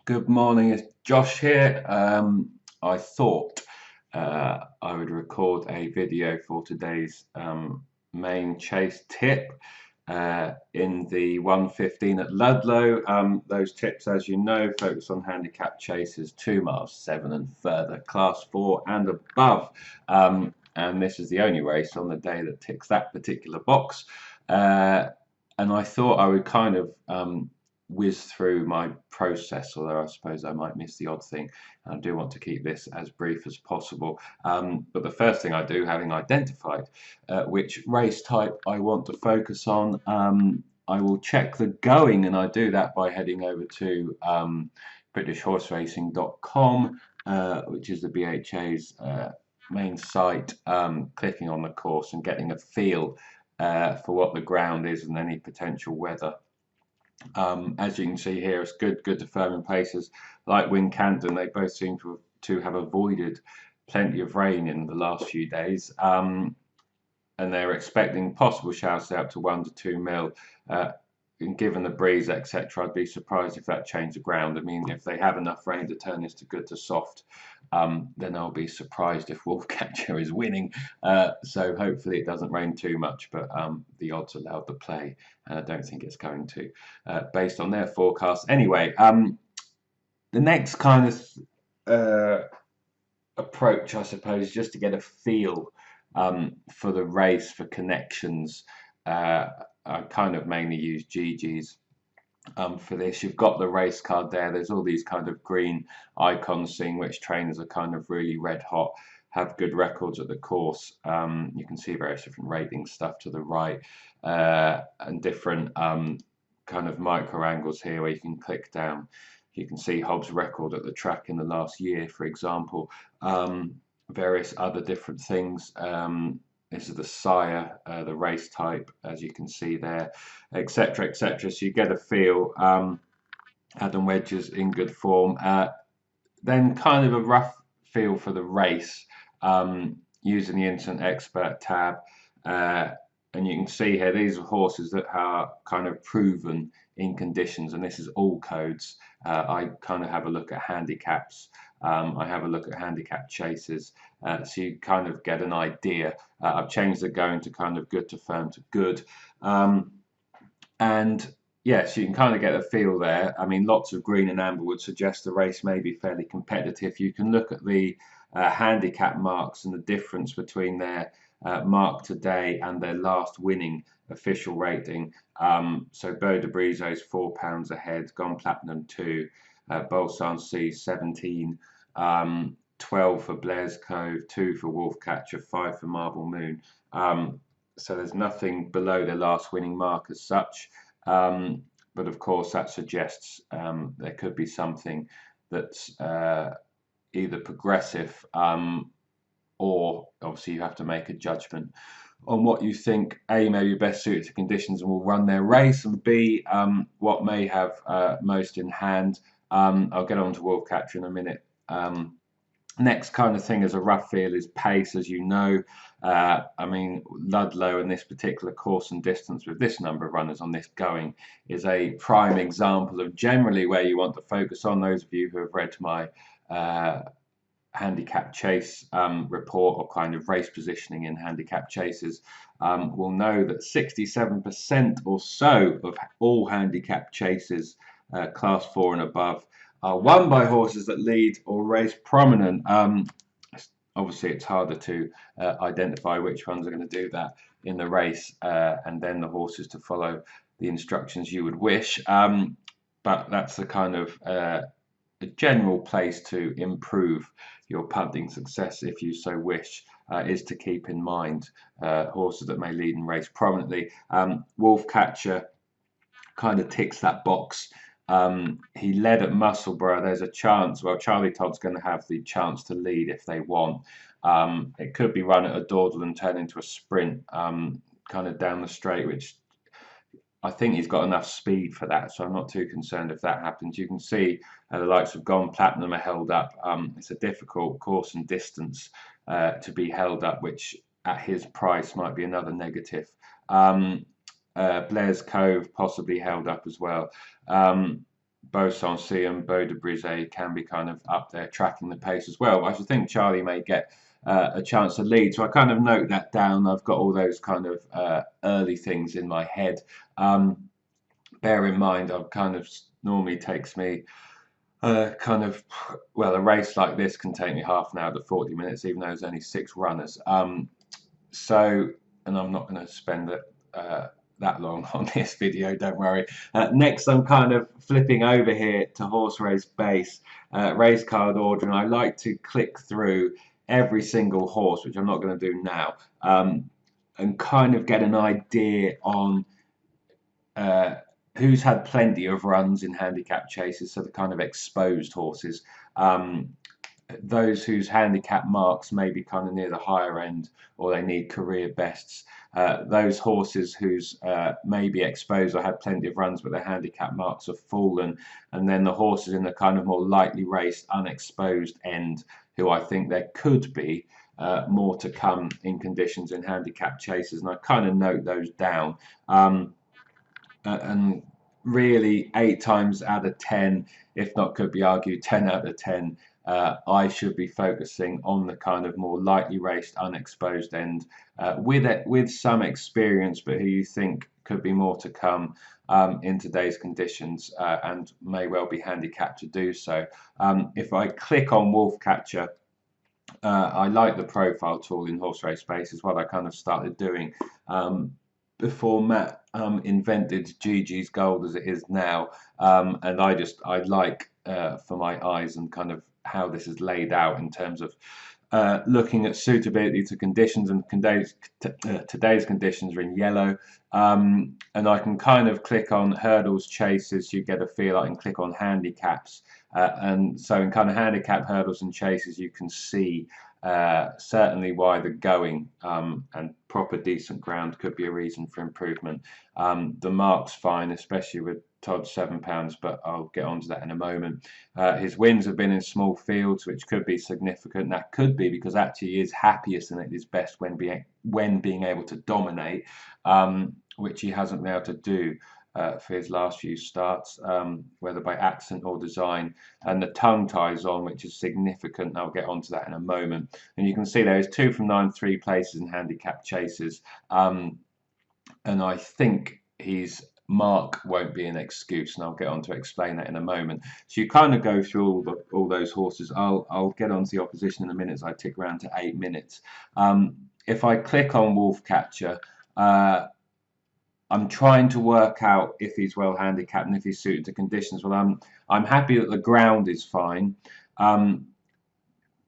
Good morning, it's Josh here. I thought I would record a video for today's main chase tip in the 115 at Ludlow. Those tips, as you know, focus on handicap chases 2 miles, 7 and further, class 4 and above. And this is the only race on the day that ticks that particular box. And I thought I would kind of whiz through my process, although I suppose I might miss the odd thing. And I do want to keep this as brief as possible. But the first thing I do, having identified which race type I want to focus on, I will check the going, and I do that by heading over to BritishHorseRacing.com, which is the BHA's main site, clicking on the course and getting a feel for what the ground is and any potential weather. As you can see here, it's good deferment places like Wincanton. They both seem to have avoided plenty of rain in the last few days, and they're expecting possible showers up to 1 to 2 mil. And given the breeze, etc., I'd be surprised if that changed the ground. I mean, if they have enough rain to turn this to good to soft, then I'll be surprised if Wolfcatcher is winning. So hopefully it doesn't rain too much, but the odds allowed the play, and I don't think it's going to, based on their forecast. Anyway, the next kind of approach, I suppose, just to get a feel for the race, for connections. I kind of mainly use GG's for this. You've got the race card there. There's all these kind of green icons seeing which trainers are kind of really red hot, have good records at the course. You can see various different rating stuff to the right, and different kind of micro angles here where you can click down. You can see Hobbs' record at the track in the last year, for example. Various other different things. This is the sire, the race type, as you can see there, etc., etc. So you get a feel. Adam Wedge in good form. Then kind of a rough feel for the race, using the Instant Expert tab. And you can see here, these are horses that are kind of proven in conditions, and this is all codes. I kind of have a look at handicaps. I have a look at handicap chases, so you kind of get an idea. I've changed the going to kind of good to firm to good. And yes, you can kind of get a feel there. I mean, lots of green and amber would suggest the race may be fairly competitive. You can look at the handicap marks and the difference between their mark today and their last winning official rating. So Beau de Brizo's £4 ahead, Gone Platinum 2, Bolsan C 17, 12 for Blair's Cove, 2 for Wolfcatcher, 5 for Marble Moon. So there's nothing below their last winning mark as such. But of course that suggests there could be something that's either progressive, or obviously you have to make a judgment on what you think A, may be best suited to conditions and will run their race, and B, what may have most in hand. I'll get on to Wolfcatcher in a minute. Next kind of thing as a rough feel is pace, as you know. I mean, Ludlow and this particular course and distance with this number of runners on this going is a prime example of generally where you want to focus on. Those of you who have read my handicap chase report, or kind of race positioning in handicap chases, will know that 67% or so of all handicap chases, class 4 and above, are won by horses that lead or race prominent. Obviously it's harder to identify which ones are going to do that in the race, and then the horses to follow the instructions you would wish, but that's the kind of a general place to improve your punting success, if you so wish, is to keep in mind horses that may lead and race prominently. Wolfcatcher kind of ticks that box. He led at Musselburgh. There's a chance, well, Charlie Todd's going to have the chance to lead if they want. It could be run at a dawdle and turn into a sprint, kind of down the straight, which I think he's got enough speed for that, so I'm not too concerned if that happens. You can see the likes of Gone Platinum are held up. It's a difficult course and distance to be held up, which at his price might be another negative. Blair's Cove possibly held up as well. Beaucency and Beau de Brise can be kind of up there tracking the pace as well. I should think Charlie may get a chance to lead. So I kind of note that down. I've got all those kind of early things in my head. Bear in mind, I've kind of normally takes me well, a race like this can take me half an hour to 40 minutes, even though there's only 6 runners. So, and I'm not going to spend it that long on this video, don't worry. Next, I'm kind of flipping over here to horse race base, race card order, and I like to click through every single horse, which I'm not going to do now, and kind of get an idea on who's had plenty of runs in handicap chases, so the kind of exposed horses. Those whose handicap marks may be kind of near the higher end, or they need career bests. Those horses whose may be exposed or had plenty of runs, but their handicap marks have fallen. And then the horses in the kind of more lightly raced, unexposed end, who I think there could be more to come in conditions in handicap chases. And I kind of note those down. And really, 8 times out of 10, if not could be argued 10 out of 10, I should be focusing on the kind of more lightly raced, unexposed end with some experience, but who you think could be more to come in today's conditions and may well be handicapped to do so. If I click on Wolfcatcher, I like the profile tool in horse race space, is what I kind of started doing before Matt invented GG's Gold as it is now, and I like for my eyes and kind of how this is laid out in terms of looking at suitability to conditions, and today's conditions are in yellow, and I can kind of click on hurdles, chases, you get a feel. I can click on handicaps, and so in kind of handicap, hurdles and chases you can see certainly why the going and proper decent ground could be a reason for improvement. The mark's fine, especially with Todd's £7, but I'll get onto that in a moment. His wins have been in small fields, which could be significant. That could be because actually he is happiest and at his best when being able to dominate, which he hasn't been able to do for his last few starts, whether by accident or design. And the tongue ties on, which is significant. I'll get onto that in a moment. And you can see there is 2 from 9, 3 places in handicap chases, and I think his mark won't be an excuse, and I'll get on to explain that in a moment. So you kind of go through all those horses. I'll get onto the opposition in a minute as I tick around to 8 minutes. If I click on Wolfcatcher, I'm trying to work out if he's well handicapped and if he's suited to conditions. Well, I'm happy that the ground is fine.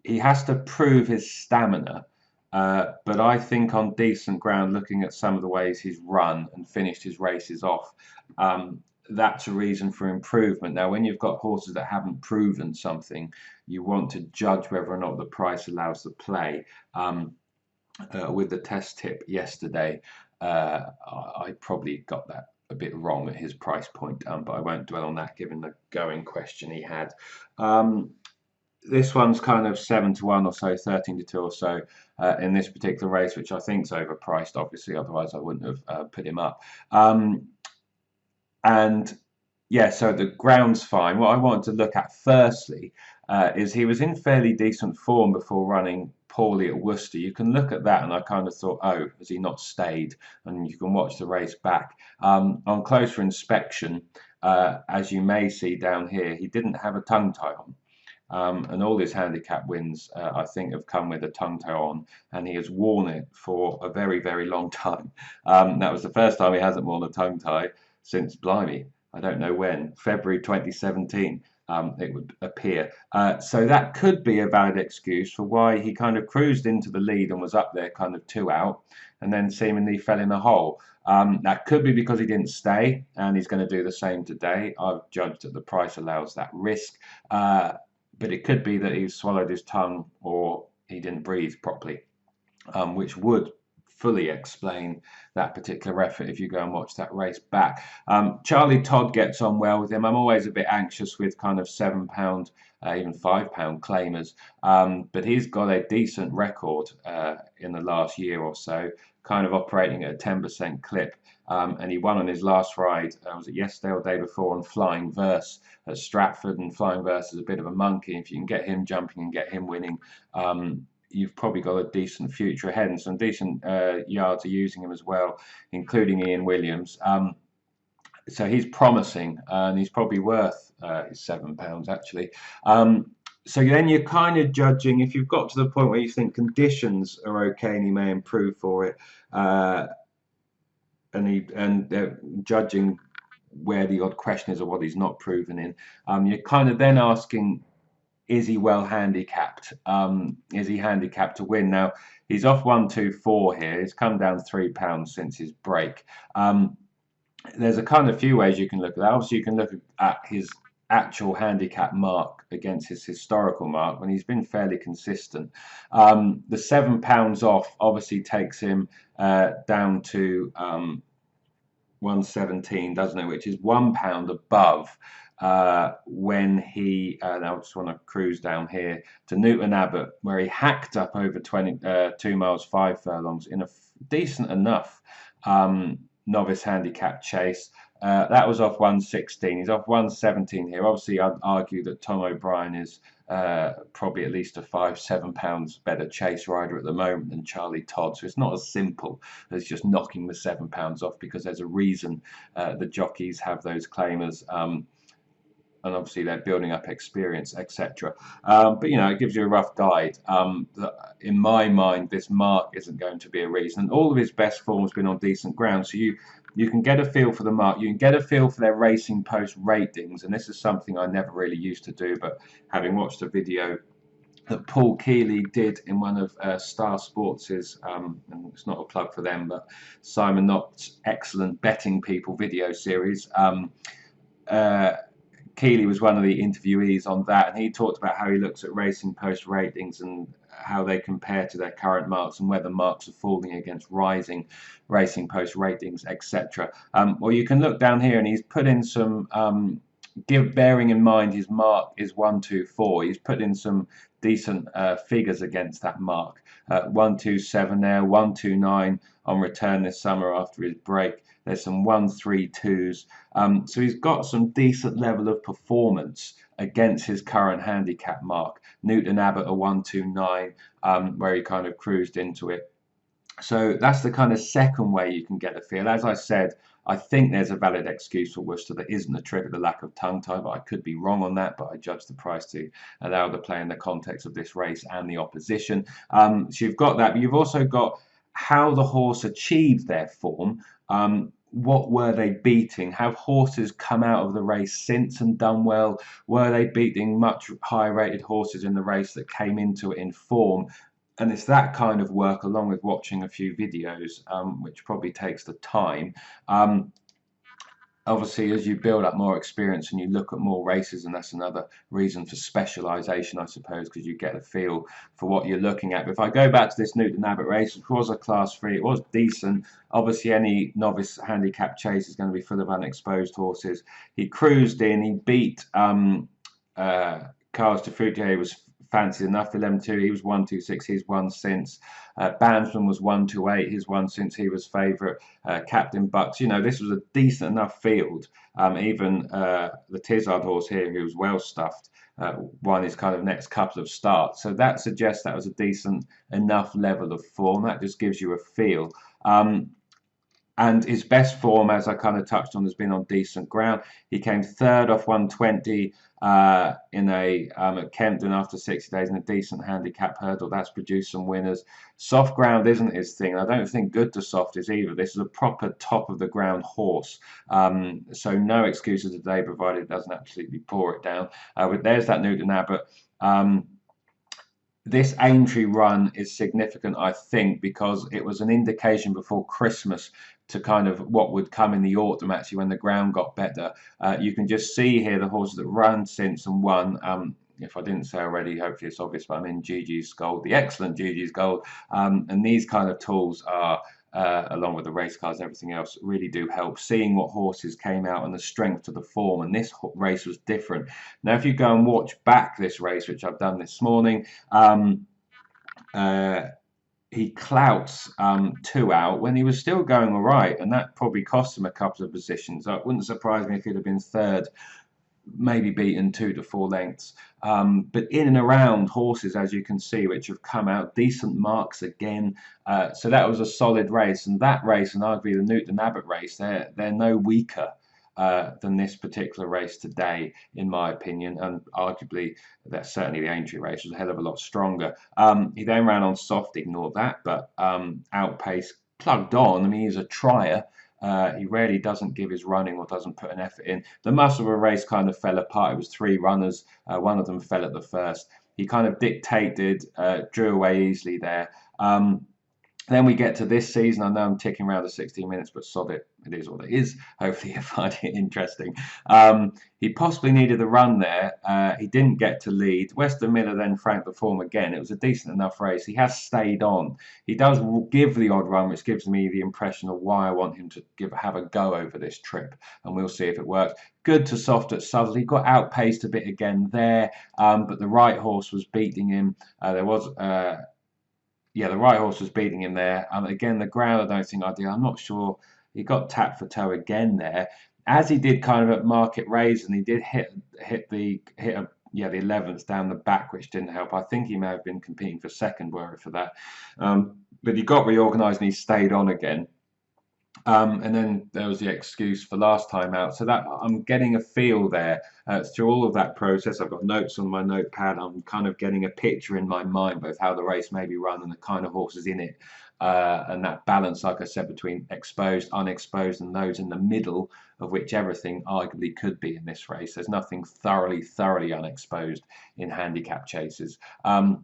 He has to prove his stamina, but I think on decent ground, looking at some of the ways he's run and finished his races off, that's a reason for improvement. Now, when you've got horses that haven't proven something, you want to judge whether or not the price allows the play. With the test tip yesterday, I probably got that a bit wrong at his price point, but I won't dwell on that given the going question he had. This one's kind of 7 to 1 or so, 13 to 2 or so in this particular race, which I think is overpriced, obviously, otherwise I wouldn't have put him up. And yeah, so the ground's fine. What I wanted to look at firstly is he was in fairly decent form before running poorly at Worcester. You can look at that and I kind of thought, oh, has he not stayed? And you can watch the race back. On closer inspection, as you may see down here, he didn't have a tongue tie on. And all his handicap wins, I think, have come with a tongue tie on, and he has worn it for a very, very long time. That was the first time he hasn't worn a tongue tie since, blimey, I don't know when, February 2017. It would appear. So that could be a valid excuse for why he kind of cruised into the lead and was up there kind of 2 out and then seemingly fell in a hole. That could be because he didn't stay, and he's going to do the same today. I've judged that the price allows that risk, but it could be that he swallowed his tongue or he didn't breathe properly, which would fully explain that particular effort if you go and watch that race back. Charlie Todd gets on well with him. I'm always a bit anxious with kind of £7, even £5 claimers, but he's got a decent record in the last year or so, kind of operating at a 10% clip. And he won on his last ride, was it yesterday or the day before, on Flying Verse at Stratford. And Flying Verse is a bit of a monkey. If you can get him jumping and get him winning, you've probably got a decent future ahead, and some decent yards are using him as well, including Ian Williams. So he's promising, and he's probably worth his £7 actually. So then you're kind of judging, if you've got to the point where you think conditions are okay and he may improve for it, and judging where the odd question is or what he's not proven in. You're kind of then asking, is he well handicapped? Is he handicapped to win? Now, he's off 124 here. He's come down £3 since his break. There's a kind of few ways you can look at that. Obviously, you can look at his actual handicap mark against his historical mark when he's been fairly consistent. The £7 off obviously takes him down to 117, doesn't it? Which is £1 above when he, now I just want to cruise down here to Newton Abbot, where he hacked up over 2 miles 5 furlongs in a decent enough novice handicap chase. That was off 116. He's off 117 here. Obviously, I'd argue that Tom O'Brien is probably at least a £5-7 better chase rider at the moment than Charlie Todd. So it's not as simple as just knocking the £7 off, because there's a reason the jockeys have those claimers. And obviously they're building up experience, etc. But you know, it gives you a rough guide. In my mind, this mark isn't going to be a reason. All of his best form has been on decent ground, so you can get a feel for the mark. You can get a feel for their Racing Post ratings, and this is something I never really used to do. But having watched a video that Paul Keeley did in one of Star Sports's, and it's not a plug for them, but Simon Knott's excellent Betting People video series. Keeley was one of the interviewees on that, and he talked about how he looks at Racing Post ratings and how they compare to their current marks and whether marks are falling against rising Racing Post ratings, etc. Well, you can look down here, and he's put in some, bearing in mind his mark is 124, he's put in some decent figures against that mark. 127 there, 129 on return this summer after his break. There's some 132s. So he's got some decent level of performance against his current handicap mark. Newton Abbot a 129, where he kind of cruised into it. So that's the kind of second way you can get a feel. As I said, I think there's a valid excuse for Worcester that isn't a trick of the lack of tongue tie, but I could be wrong on that. But I judge the price to allow the play in the context of this race and the opposition. So you've got that, but you've also got how the horse achieved their form. What were they beating? Have horses come out of the race since and done well? Were they beating much higher rated horses in the race that came into it in form? And it's that kind of work, along with watching a few videos, which probably takes the time. Obviously, as you build up more experience and you look at more races, and that's another reason for specialisation, I suppose, because you get a feel for what you're looking at. But if I go back to this Newton Abbot race, it was a Class 3, it was decent. Obviously, any novice handicap chase is going to be full of unexposed horses. He cruised in, he beat Carlos de Fruitier, was fancied enough, 11-2, he was 126, he's won since. Bandsman was 128, he's won since, he was favourite. Captain Bucks, you know, this was a decent enough field. Even the Tizard horse here, who was well stuffed, won his kind of next couple of starts. So that suggests that was a decent enough level of form. That just gives you a feel. And his best form, as I kind of touched on, has been on decent ground. He came third off 120 in at Kempton after 60 days in a decent handicap hurdle. That's produced some winners. Soft ground isn't his thing. I don't think good to soft is either. This is a proper top of the ground horse. So no excuses today, provided it doesn't absolutely pour it down. But there's that Newton Abbot. This Aintree run is significant, I think, because it was an indication before Christmas to kind of what would come in the autumn, actually, when the ground got better. You can just see here the horses that run since and won. If I didn't say already, hopefully it's obvious, but I'm in GG's Gold, the excellent GG's Gold. And these kind of tools are, along with the race cars and everything else, really do help seeing what horses came out and the strength of the form. And this race was different. Now, if you go and watch back this race, which I've done this morning, he clouts 2 out when he was still going all right, and that probably cost him a couple of positions. So it wouldn't surprise me if he'd have been third, maybe beaten 2 to 4 lengths. But in and around horses, as you can see, which have come out decent marks again. So that was a solid race, and that race, and arguably the Newton Abbot race, they're no weaker than this particular race today, in my opinion, and arguably that's certainly the Aintree race was a hell of a lot stronger. He then ran on soft, ignored that, but outpaced, plugged on. I mean, he's a trier. He rarely doesn't give his running or doesn't put an effort in. The Musselburgh race kind of fell apart. It was 3 runners. One of them fell at the first. He kind of dictated, drew away easily there. Then we get to this season. I know I'm ticking around the 16 minutes, but sod it. It is what it is. Hopefully you find it interesting. He possibly needed a run there. He didn't get to lead. Weston Miller then franked the form again. It was a decent enough race. He has stayed on. He does give the odd run, which gives me the impression of why I want him to have a go over this trip. And we'll see if it works. Good to soft at Southall. He got outpaced a bit again there, but the right horse was beating him. Yeah, the right horse was beating him there. Again, the ground, I don't think I did. I'm not sure. He got tapped for toe again there, as he did kind of at Market Raise, and he did hit the 11th down the back, which didn't help. I think he may have been competing for second, were it for that. But he got reorganised and he stayed on again. And then there was the excuse for last time out. So that I'm getting a feel there through all of that process. I've got notes on my notepad. I'm kind of getting a picture in my mind, both how the race may be run and the kind of horses in it. And that balance, like I said, between exposed, unexposed, and those in the middle, of which everything arguably could be in this race. There's nothing thoroughly unexposed in handicap chases. And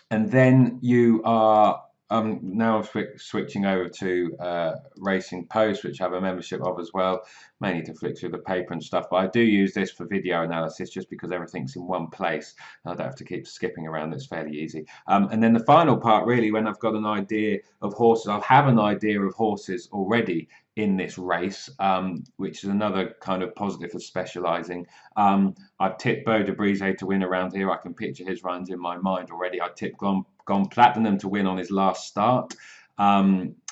then you are now switching over to Racing Post, which I have a membership of as well, mainly to flick through the paper and stuff. But I do use this for video analysis just because everything's in one place. I don't have to keep skipping around. It's fairly easy. And then the final part, really, when I've got an idea of horses, I'll have an idea of horses already in this race, which is another kind of positive for specialising. I've tipped Beau de Brise to win around here. I can picture his runs in my mind already. I tipped Gone Platinum to win on his last start.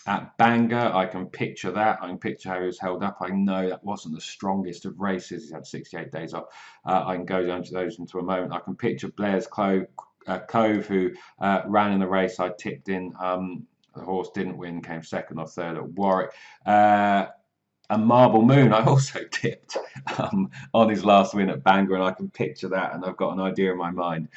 At Bangor, I can picture that. I can picture how he was held up. I know that wasn't the strongest of races. He's had 68 days off. I can go down to those into a moment. I can picture Blair's Cove, who ran in the race I tipped in. The horse didn't win, came second or third at Warwick. And Marble Moon, I also tipped on his last win at Bangor, and I can picture that, and I've got an idea in my mind.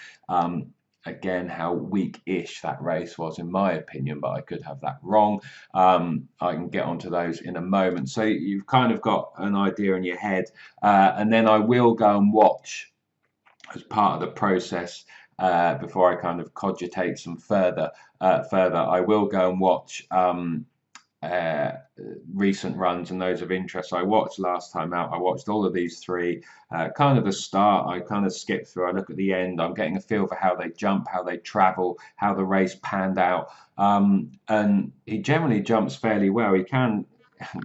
Again, how weak-ish that race was, in my opinion, but I could have that wrong. I can get onto those in a moment. So you've kind of got an idea in your head, and then I will go and watch as part of the process. Before I kind of cogitate some further, I will go and watch recent runs and those of interest. So I watched last time out. I watched all of these 3. Kind of the start, I kind of skip through. I look at the end. I'm getting a feel for how they jump, how they travel, how the race panned out. And he generally jumps fairly well. He can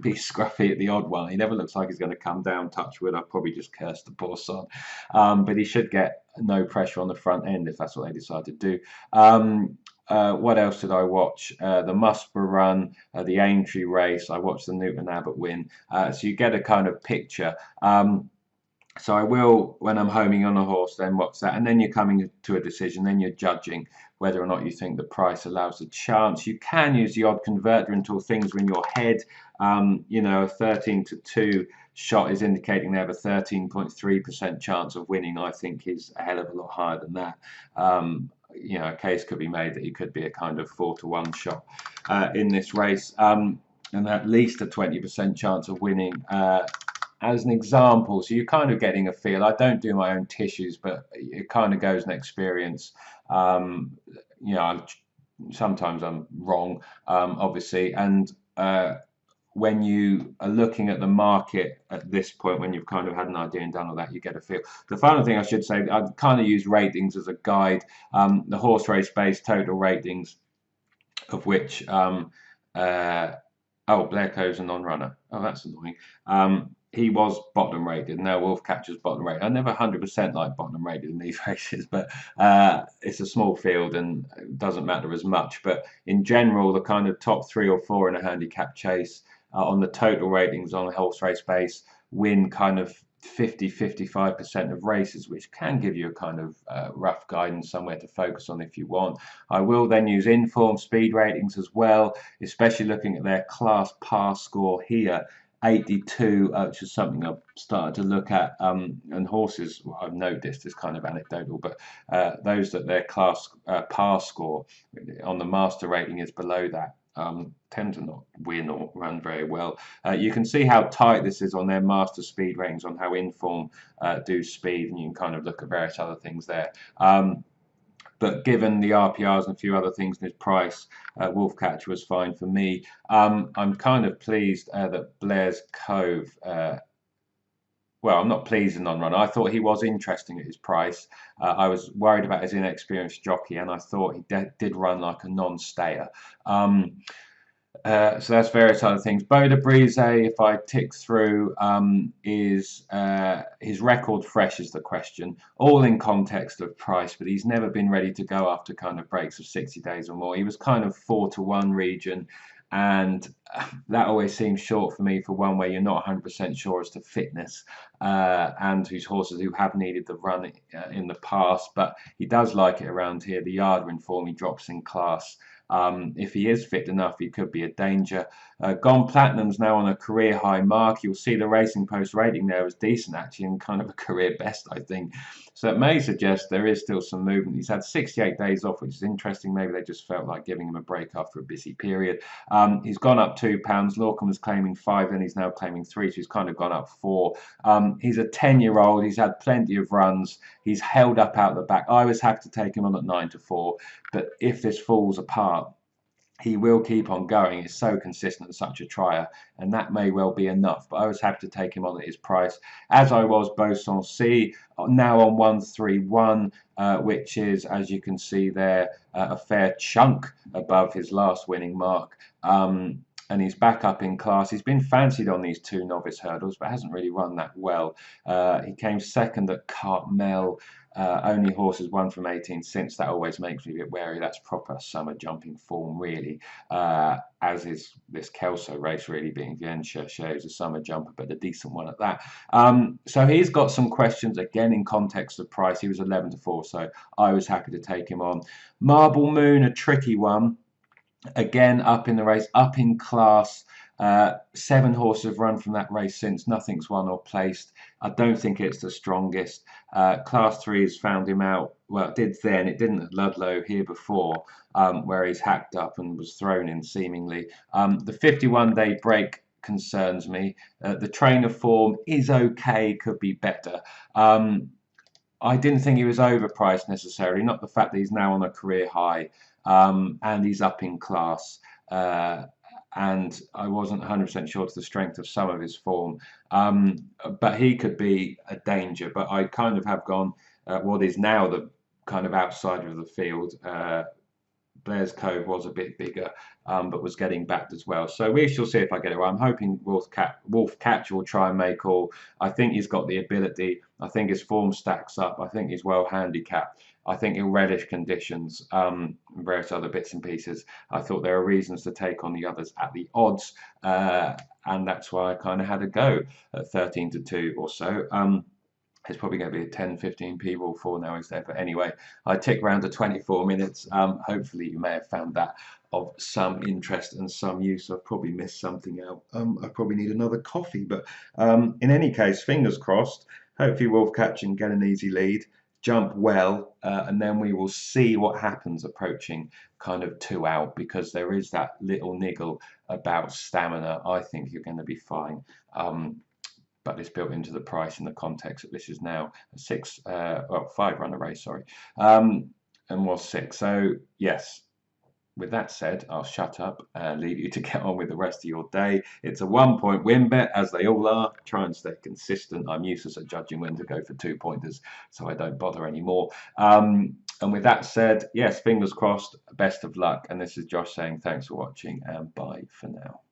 be scruffy at the odd one. He never looks like he's going to come down. Touch wood. I've probably just cursed the poor son. But he should get no pressure on the front end if that's what they decide to do. What else did I watch? The Musper run, the Aintree race. I watched the Newton Abbot win. So you get a kind of picture. So I will, when I'm homing on a horse, then watch that. And then you're coming to a decision. Then you're judging whether or not you think the price allows a chance. You can use the odd converter until things are in your head. You know, a 13 to 2 shot is indicating they have a 13.3% chance of winning. I think is a hell of a lot higher than that. You know, a case could be made that he could be a kind of 4 to 1 shot in this race, and at least a 20% chance of winning. As an example, so you're kind of getting a feel. I don't do my own tissues, but it kind of goes in experience. You know, sometimes I'm wrong, obviously, and when you are looking at the market at this point, when you've kind of had an idea and done all that, you get a feel. The final thing I should say, I kind of use ratings as a guide. The horse race based total ratings, of which oh, Blair Cove's a non-runner. Oh, that's annoying. He was bottom rated. Now Wolfcatcher's bottom rated. I never 100% like bottom rated in these races, but it's a small field and it doesn't matter as much. But in general, the kind of top 3 or 4 in a handicap chase on the total ratings on a horse race base win kind of 50-55% of races, which can give you a kind of rough guidance somewhere to focus on if you want. I will then use inform speed ratings as well, especially looking at their class pass score here. 82, which is something I've started to look at, and horses, well, I've noticed, is kind of anecdotal, but those that their class pass score on the master rating is below that tend to not win or run very well. You can see how tight this is on their master speed ratings, on how inform do speed, and you can kind of look at various other things there. But given the RPRs and a few other things in his price, Wolfcatcher was fine for me. I'm kind of pleased that Blair's Cove, well, I'm not pleased in non-run. I thought he was interesting at his price. I was worried about his inexperienced jockey, and I thought he did run like a non-stayer. So that's various other things. Beau de Brise, if I tick through, is his record fresh is the question, all in context of price, but he's never been ready to go after kind of breaks of 60 days or more. He was kind of 4-1 region, and that always seems short for me for one where you're not 100% sure as to fitness, and whose horses who have needed the run in the past, but he does like it around here. The yard in form, he drops in class. If he is fit enough, he could be a danger. Gone Platinum's now on a career high mark. You'll see the Racing Post rating there was decent, actually, and kind of a career best, I think. So it may suggest there is still some movement. He's had 68 days off, which is interesting. Maybe they just felt like giving him a break after a busy period. He's gone up £2. Lorcan was claiming 5, then he's now claiming 3, so he's kind of gone up 4. He's a 10-year-old. He's had plenty of runs. He's held up out the back. I was happy to take him on at 9-4, but if this falls apart, he will keep on going. He's so consistent at such a trier, and that may well be enough. But I was happy to take him on at his price, as I was Beau Sancy, now on 131, which is, as you can see there, a fair chunk above his last winning mark. And he's back up in class. He's been fancied on these 2 novice hurdles, but hasn't really run that well. He came second at Cartmel. Only horses won from 18 since. That always makes me a bit wary. That's proper summer jumping form, really. As is this Kelso race, really, being Vienna shows a summer jumper, but a decent one at that. So he's got some questions, again, in context of price. He was 11-4, so I was happy to take him on. Marble Moon, a tricky one. Again, up in the race, up in class. 7 horses have run from that race since. Nothing's won or placed. I don't think it's the strongest. Class 3 has found him out. Well, it did then. It didn't at Ludlow here before, where he's hacked up and was thrown in seemingly. The 51-day break concerns me. The trainer form is okay, could be better. I didn't think he was overpriced necessarily. Not the fact that he's now on a career high, and he's up in class. And I wasn't 100% sure to the strength of some of his form, but he could be a danger. But I kind of have gone what is now the kind of outsider of the field. Blair's Cove was a bit bigger, but was getting backed as well. So we shall see if I get it right. I'm hoping Wolfcatcher will try and make all. I think he's got the ability. I think his form stacks up. I think he's well handicapped. I think he'll relish conditions, and various other bits and pieces. I thought there are reasons to take on the others at the odds, and that's why I kind of had a go at 13-2 or so. It's probably going to be a 10-15p rule for now instead. But anyway, I tick round to 24 minutes. Hopefully you may have found that of some interest and some use. I've probably missed something out. I probably need another coffee. But in any case, fingers crossed. Hopefully Wolfcatcher can get an easy lead, jump well, and then we will see what happens approaching kind of 2 out, because there is that little niggle about stamina. I think you're going to be fine. But it's built into the price in the context that this is now a 5 runner race, sorry, and was 6. So yes, with that said, I'll shut up and leave you to get on with the rest of your day. It's a 1 point win bet, as they all are. Try and stay consistent. I'm useless at judging when to go for 2 pointers, so I don't bother anymore. And with that said, yes, fingers crossed, best of luck. And this is Josh saying thanks for watching and bye for now.